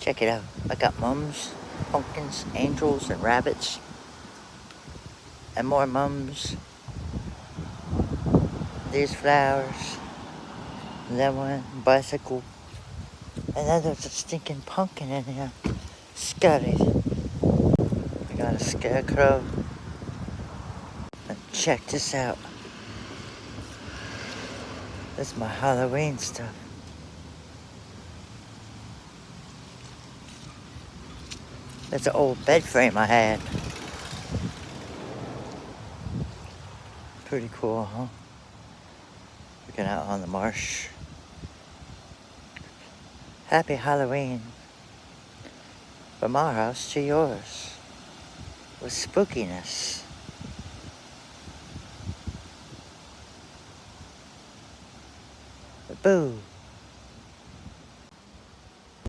Check it out. I got mums, pumpkins, angels, and rabbits. And more mums. These flowers. That one, bicycle. And then there's a stinking pumpkin in here. Scary. I got a scarecrow. And check this out. This is my Halloween stuff. That's an old bed frame I had. Pretty cool, huh? Looking out on the marsh. Happy Halloween. From our house to yours. With spookiness. Boo.